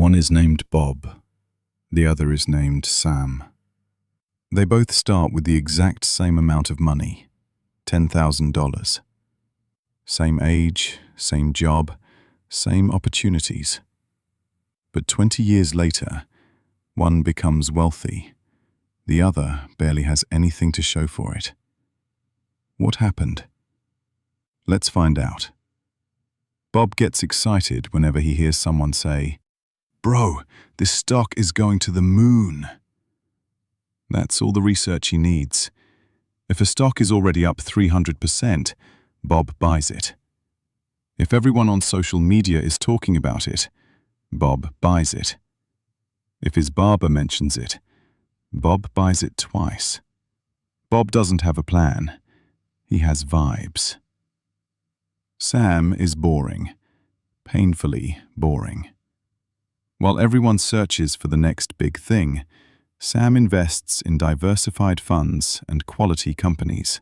One is named Bob, the other is named Sam. They both start with the exact same amount of money, $10,000. Same age, same job, same opportunities. But 20 years later, one becomes wealthy, the other barely has anything to show for it. What happened? Let's find out. Bob gets excited whenever he hears someone say, "Bro, this stock is going to the moon." That's all the research he needs. If a stock is already up 300%, Bob buys it. If everyone on social media is talking about it, Bob buys it. If his barber mentions it, Bob buys it twice. Bob doesn't have a plan. He has vibes. Sam is boring, painfully boring. While everyone searches for the next big thing, Sam invests in diversified funds and quality companies.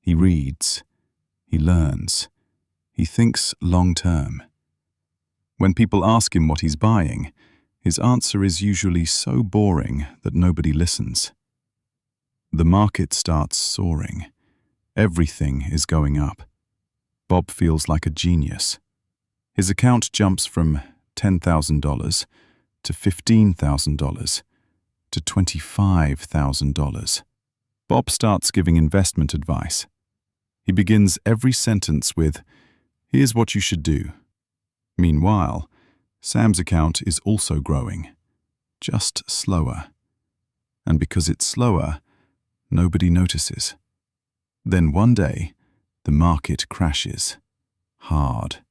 He reads, he learns, he thinks long-term. When people ask him what he's buying, his answer is usually so boring that nobody listens. The market starts soaring. Everything is going up. Bob feels like a genius. His account jumps from $10,000 to $15,000 to $25,000. Bob starts giving investment advice. He begins every sentence with, "Here's what you should do." Meanwhile, Sam's account is also growing, just slower. And because it's slower, nobody notices. Then one day, the market crashes. Hard.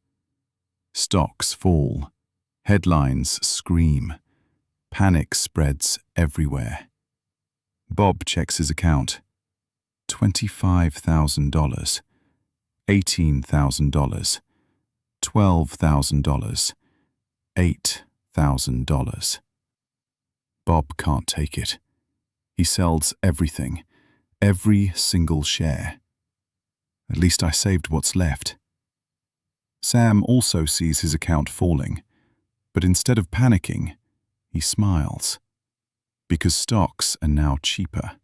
Stocks fall. Headlines scream. Panic spreads everywhere. Bob checks his account. $25,000, $18,000, $12,000, $8,000. Bob can't take it. He sells everything, every single share. At least I saved what's left. Sam also sees his account falling, but instead of panicking, he smiles. Because stocks are now cheaper.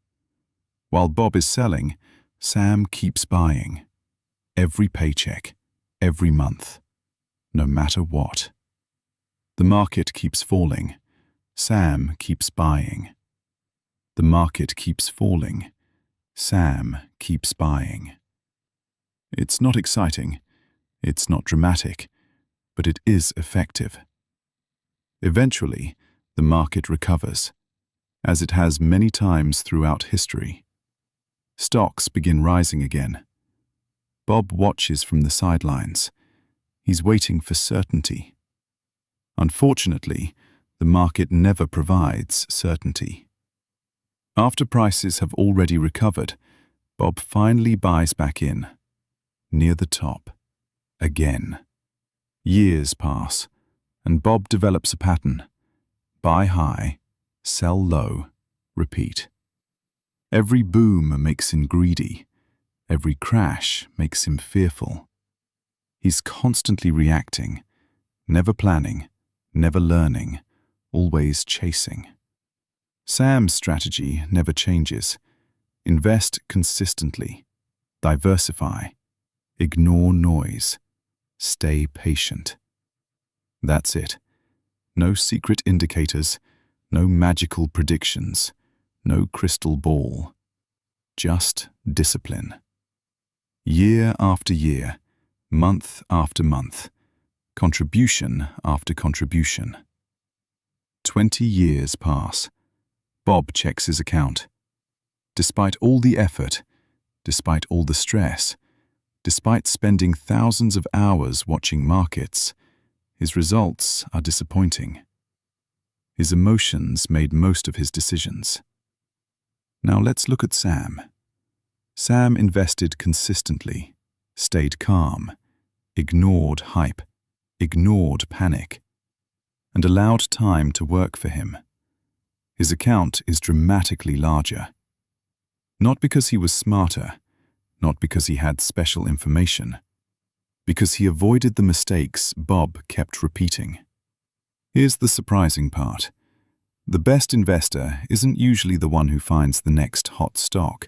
While Bob is selling, Sam keeps buying. Every paycheck, every month, no matter what. The market keeps falling. Sam keeps buying. The market keeps falling. Sam keeps buying. It's not exciting. It's not dramatic, but it is effective. Eventually, the market recovers, as it has many times throughout history. Stocks begin rising again. Bob watches from the sidelines. He's waiting for certainty. Unfortunately, the market never provides certainty. After prices have already recovered, Bob finally buys back in, near the top, again. Years pass, and Bob develops a pattern. Buy high, sell low, repeat. Every boom makes him greedy. Every crash makes him fearful. He's constantly reacting, never planning, never learning, always chasing. Sam's strategy never changes. Invest consistently. Diversify. Ignore noise. Stay patient. That's it. No secret indicators, no magical predictions, no crystal ball. Just discipline. Year after year, month after month, contribution after contribution. 20 years pass. Bob checks his account. Despite all the effort, despite all the stress, despite spending thousands of hours watching markets, his results are disappointing. His emotions made most of his decisions. Now let's look at Sam. Sam invested consistently, stayed calm, ignored hype, ignored panic, and allowed time to work for him. His account is dramatically larger. Not because he was smarter, not because he had special information, because he avoided the mistakes Bob kept repeating. Here's the surprising part. The best investor isn't usually the one who finds the next hot stock.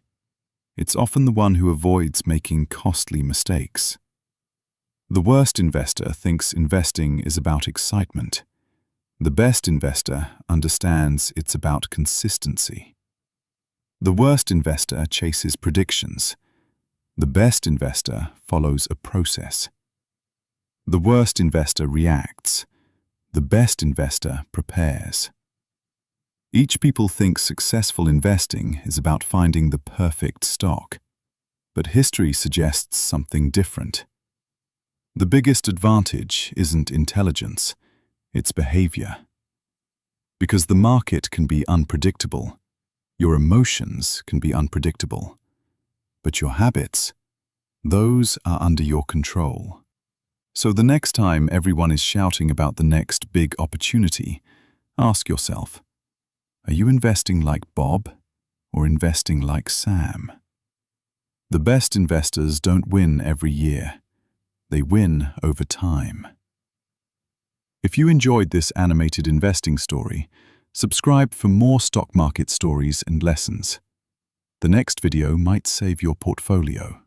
It's often the one who avoids making costly mistakes. The worst investor thinks investing is about excitement. The best investor understands it's about consistency. The worst investor chases predictions. The best investor follows a process. The worst investor reacts. The best investor prepares. Each people thinks successful investing is about finding the perfect stock, but history suggests something different. The biggest advantage isn't intelligence, it's behavior. Because the market can be unpredictable, your emotions can be unpredictable, but your habits, those are under your control. So the next time everyone is shouting about the next big opportunity, ask yourself, are you investing like Bob or investing like Sam? The best investors don't win every year. They win over time. If you enjoyed this animated investing story, subscribe for more stock market stories and lessons. The next video might save your portfolio.